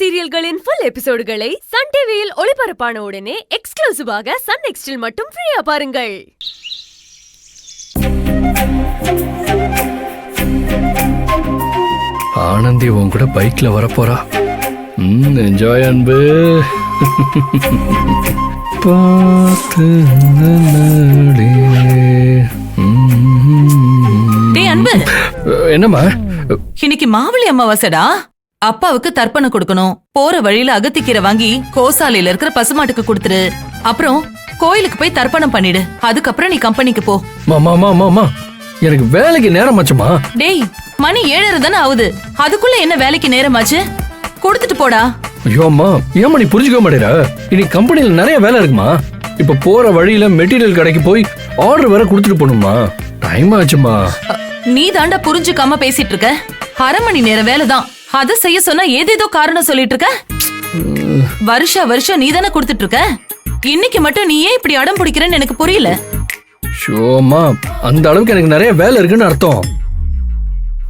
சீரியல்களின் full எபிசோடுகளை Sun டிவியில் ஒளிபரப்பான உடனே எக்ஸ்க்ளூசிவாக சன் நெக்ஸ்டில் மட்டும் ஃப்ரீயா பாருங்கள். ஆனந்தி உன் கூட பைக்ல வரப்போறா. என்ஜாய் அன்பு. பார்த்து அன்பு, என்னம்மா? இன்னைக்கு மாவளி அமாவாசைடா. அப்பாவுக்கு தர்ப்பணம் கொடுக்கணும். போற வழியில அகத்திக்கீரை வாங்கி கோசாலையில இருக்கிற பசுமாட்டுக்கு கொடுத்துரு. அப்புறம் கோயிலுக்கு போய் தர்ப்பணம் பண்ணிடு. அதுக்கப்புறம் நீ கம்பெனிக்கு போ. மாமா எனக்கு வேலைக்கு நேரம் ஆச்சுமா. டேய், மணி 7:30 தானே ஆகுது. அதுக்குள்ள என்ன வேலைக்கு நேரமாச்சு? கொடுத்துட்டு போடா. ஐயோ அம்மா, ஏமா நீ புரிஞ்சுக்க மாட்டேற? இன்னைக்கு கம்பெனில நிறைய வேலை இருக்குமா. இப்ப போற வழியில மெட்டீரியல் கடைக்கு போய் ஆர்டர் வேற கொடுத்துட்டு போகணுமா. டைம் ஆச்சுமா. நீ தாண்டா புரிஞ்சுக்காம பேசிட்டு இருக்க. 1/2 மணி நேரம் வேலைதான். அத செய்ய சொன்னா ஏதேதோ காரணம் சொல்லிட்டு இருக்க. வருஷம் நீ தானே கொடுத்துட்டு இருக்க. இன்னைக்கு மட்டும் நீ ஏன் இப்படி அடம் பிடிக்கிறன்னு எனக்கு புரியல. ஷோமா, அந்த அளவுக்கு எனக்கு நிறைய வேலை இருக்குன்னு அர்த்தம்.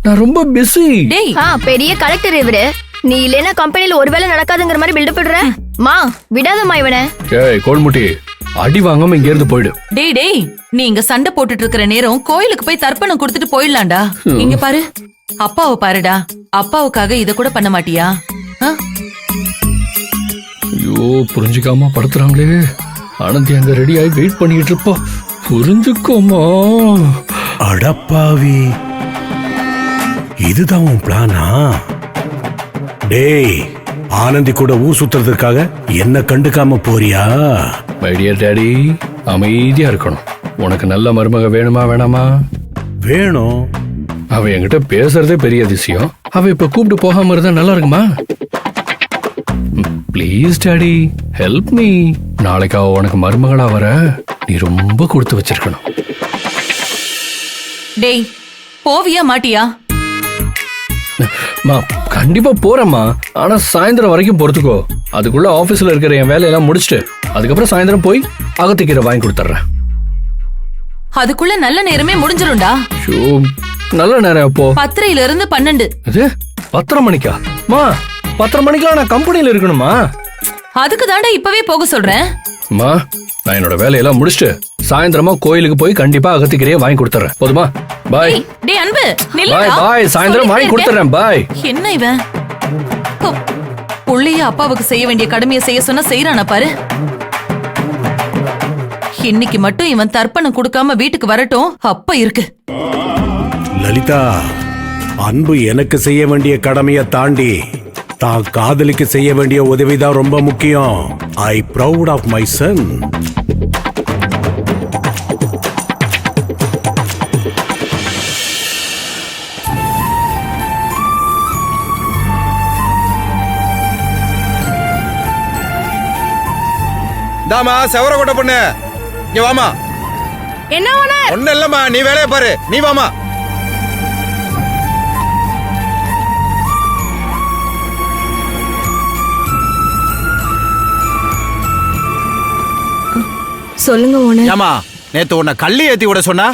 நான் ரொம்ப பிஸி. டேய், பெரிய கலெக்டர் இவரு. நீ இல்லனா கம்பெனில ஒரு வேலை நடக்காதுங்கிற மாதிரி பில்டப் பண்ற. மா விடாதம்மா இவனை. ஏய் கோல்முட்டி, அடி வாங்காம இங்க இருந்து போயிடு. டேய், நீ இங்க சண்டை போட்டுட்டு இருக்கிற நேரம் கோயிலுக்கு போய் தர்ப்பணம் கொடுத்துட்டு போயிடலாம்டா. இங்க பாரு, அப்பாவை பாருடா. அப்பாவுக்காக இத கூட பண்ண மாட்டியா? ஐயோ, புரிஞ்சுக்காம படுத்துறாங்களே. ஆனந்தி அங்க ரெடி ஆகி வெயிட் பண்ணிட்டு இருப்பா. புரிஞ்சுக்கோமா. அடப்பாவி, இதுதான் உன் பிளானா? டேய், ஆனந்தி கூட ஊர் சுத்துறதுக்காக என்ன கண்டுக்காம போறியா? மை டியர் டாடி, அமைதியா இருக்கணும். உனக்கு நல்ல மருமக வேணுமா வேணாமா? வேணும். அவ என்கிட்ட பேசுறதே பெரிய அதிசயம். அவ இப்ப கூப்பிட்டு போகாம இருந்தா நல்லா இருக்குமா? Please daddy, help me. நாளைக்கு அவ உனக்கு மருமகளா வர நீ ரொம்ப கொடுத்து வச்சிருக்கணும். டேய், போவியா மாட்டியா? மா, கண்டிப்பா போறேம்மா. ஆனா சாயந்தரம் வரைக்கும் பொறுத்துக்கோ. அதுக்குள்ள ஆபீஸ்ல இருக்கிற என் வேலையெல்லாம் முடிச்சுட்டு அதுக்கப்புறம் சாயந்தரம் போய் அகத்திக்கீரை வாங்கி கொடுத்துட்றேன். அதுக்குள்ள நல்ல நேரமே முடிஞ்சிரும்டா. நல்ல நேரம் அப்போ 10:30 இருந்து 12. இது 10:30 மணிக்கா? மா, 10:30 மணிக்கெல்லாம் நான் கம்பெனில இருக்கணுமா? அதுக்கு தாண்டா இப்பவே போக சொல்றேன். மா, நான் என்னோட வேலையெல்லாம் முடிச்சுட்டு சாயந்தரமா கோயிலுக்கு போய் கண்டிப்பா அகத்திக்கீரையை வாங்கி கொடுத்துறேன். போதுமா? பாய். டேய் அன்பு, பாய் பாய். சாயந்தரம் வாங்கி கொடுத்துறேன். பாய். என்ன இவன் புள்ளைய அப்பாவுக்கு செய்ய வேண்டிய கடமையை செய்ய சொன்னா செய்யறானா பாரு. இன்னைக்கு மட்டும் இவன் தர்ப்பணம் கொடுக்காம வீட்டுக்கு வரட்டும். அப்ப இருக்கு. லலிதா, அன்பு எனக்கு செய்ய வேண்டிய கடமையை தாண்டி தான் காதலிக்கு செய்ய வேண்டிய உதவிதான் ரொம்ப முக்கியம். ஐ ப்ரவுட் ஆஃப் மை சன். தாமா, செவர கொட்ட பொண்ணு, இங்க வாமா. என்ன ஒண்ணு இல்லம்மா, நீ வேலைய பாரு. நீ வாமா. சொல்லுங்க ஓனர். ஏமா, நேத்து உன்னை கல்லி ஏத்தி விட சொன்னா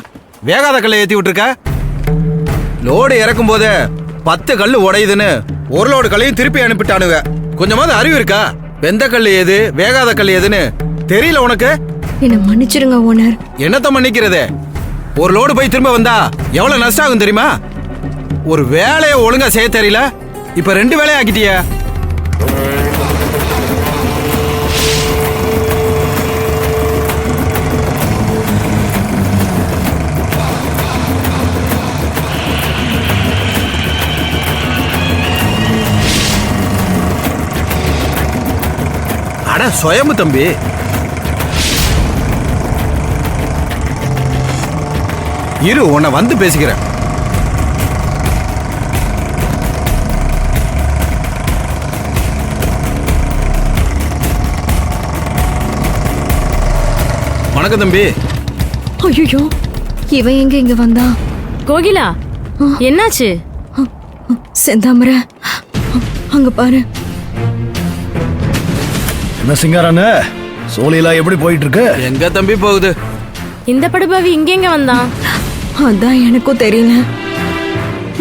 வேகாத கல்லை ஏத்தி விட்டுருக்க. லோடு இறக்கும் போது 10 கல்லு உடையுதுன்னு 1 லோடு கல்லையும் திருப்பி அனுப்பிட்டானுங்க. கொஞ்சமாவது அறிவு இருக்கா? வெந்த கல்லு எது, வேகாத கல்லு எதுன்னு தெரியல உனக்கு? என்ன மன்னிச்சிருங்க ஓனர். என்னத்த மன்னிக்கிறது? 1 லோடு போய் திரும்ப வந்தா எவ்வளவு நஷ்டம் ஆகும் தெரியுமா? ஒரு வேலையை ஒழுங்கா செய்ய தெரியல, இப்ப 2 வேலையை ஆக்கிட்டிய. அட சுயம்பு தம்பி, இரு, உன்னை வந்து பேசிக்கிறேன். வணக்கம் தம்பி. ஐயோ, இவன் எங்க இங்க வந்தா? கோகிலா, என்னாச்சு? செந்தாமரை, அங்க பாரு. என்ன சிங்காரான, சோழியெல்லாம் எப்படி போயிட்டு இருக்கு? எங்க தம்பி போகுது? இந்த படுபாவி இங்க வந்தான். அதான் எனக்கும் தெரியல.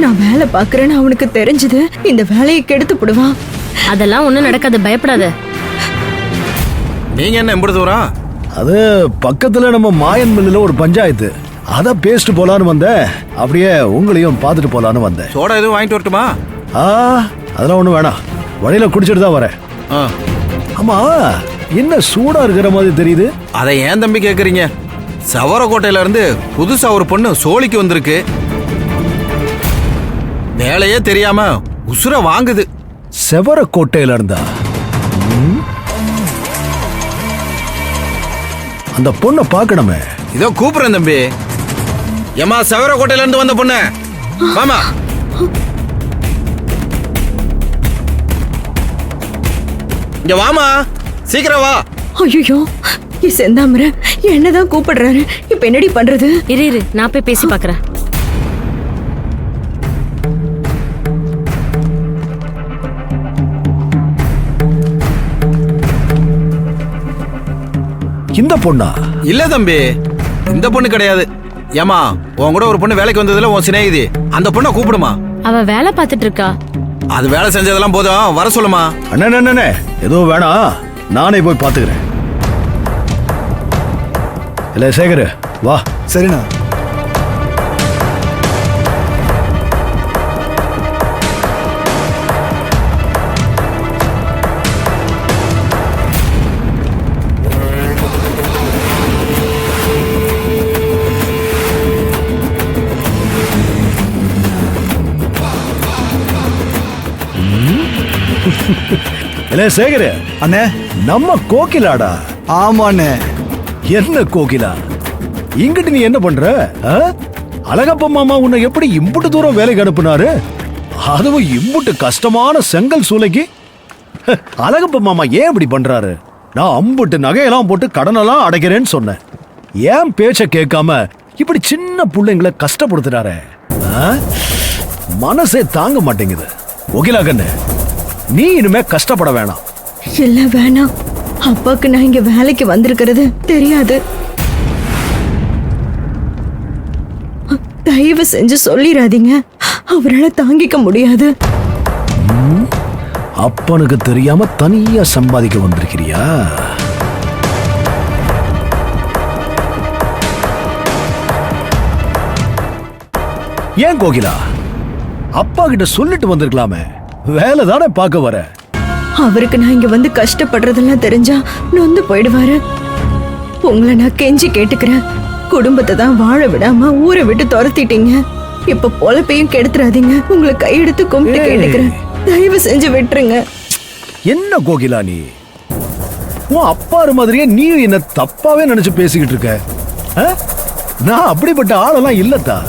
நான் வேலை பாக்குறேன்னு அவனுக்கு தெரிஞ்சது இந்த வேலையை கெடுத்து போடுவான். அதெல்லாம் ஒண்ணும் நடக்காது, பயப்படாத. நீங்க என்ன எம்பது தூரம்? அது பக்கத்துல நம்ம மாயன் மில்லுல ஒரு பஞ்சாயத்து, அத பேசிட்டு போலான்னு வந்தேன். அப்படியே உங்களையும் பார்த்துட்டு போலான்னு வந்தேன். சோடா எதுவும் வாங்கிட்டு வரட்டுமா? அதெல்லாம் ஒண்ணும் வேணாம், வழியில குடிச்சிட்டு தான் வரேன். ஆ. ஆமா, என்ன சூடா இருக்கிற மாதிரி தெரியுது? அதை ஏன் தம்பி கேக்குறீங்க? சவரக்கோட்டையில இருந்து புதுசா ஒரு பொண்ணு சோழிக்கு வந்திருக்கு. வேலையே தெரியாம உசுர வாங்குது. செவரக்கோட்டையில இருந்தா? அந்த பொண்ணை பார்க்கணுமே. இதோ கூப்பிடுறேன் தம்பி. ஏமா சவரக்கோட்டையில இருந்து வந்த பொண்ணு, வாமா. இங்க வாமா, சீக்கிரம் வா. ஐயோ, செந்தாமரை என்னதான் கூப்பிடுறாரு, இப்ப என்னடி பண்றது? இரு நான் போய் பேசி பாக்குறேன். இந்த பொண்ணா? இல்ல தம்பி, இந்த பொண்ணு கிடையாது. ஏமா, உன் கூட ஒரு பொண்ணு வேலைக்கு வந்ததுல உன் சிநேகிதி, அந்த பொண்ணை கூப்பிடுமா. அவ வேலை பார்த்துட்டு இருக்கா. அது வேலை செஞ்சதெல்லாம் போதும், வர சொல்லுமா. அண்ணே, எதுவும் வேணாம், நானே போய் பாத்துக்கிறேன். இல்ல சேகர், வா. சரிண்ணா. இல்ல சேகர் அண்ணே, நம்ம கோகிலாடா? ஆமாண்ணே. என்ன கோகிலா, இங்கிட்டு நீ என்ன பண்ற? அழகப்ப மாமா உன்னை எப்படி இம்புட்டு தூரம் வேலைக்கு அனுப்புனாரு? அதுவும் இம்புட்டு கஷ்டமான செங்கல் சூளைக்கு. அழகப்ப மாமா ஏன் இப்படி பண்றாரு? நான் அம்புட்டு நகையெல்லாம் போட்டு கடனெல்லாம் அடைக்கிறேன்னு சொன்னேன். ஏன் பேச்ச கேட்காம இப்படி சின்ன பிள்ளைங்களை கஷ்டப்படுத்துறாரு? மனசே தாங்க மாட்டேங்குது. கோகிலா கண்ணு, நீ இனிமே கஷ்டப்பட வேணாம். இல்ல வேணாம், அப்பாக்கு நான் இங்க வேலைக்கு வந்திருக்கிறது தெரியாது. தயவு செஞ்சு சொல்லிடாதீங்க, அவரால தாங்கிக்க முடியாது. அப்பனுக்கு தெரியாம தனியா சம்பாதிக்க வந்திருக்கிறியா? ஏன் கோகிலா, அப்பா கிட்ட சொல்லிட்டு வந்திருக்கலாமே, வேலை தானே பார்க்க வர. அவருக்கு நான் இங்க வந்து கஷ்டப்படுறதெல்லாம் தெரிஞ்சா நொந்து போயிடுவாரு. உங்களை நான் கெஞ்சி கேட்டுக்கிறேன், குடும்பத்தை தான் வாழ விடாம ஊரை விட்டு துரத்திட்டீங்க. இப்ப பொழப்பையும் கெடுத்துறாதீங்க. உங்களை கையெடுத்து கும்பிட்டு கேட்டுக்கிறேன், தயவு செஞ்சு விட்டுருங்க. என்ன கோகிலா நீ, உன் அப்பாரு மாதிரியே நீ என்ன தப்பாவே நினைச்சு பேசிக்கிட்டு இருக்க. நான் அப்படிப்பட்ட ஆளெல்லாம் இல்லத்தா.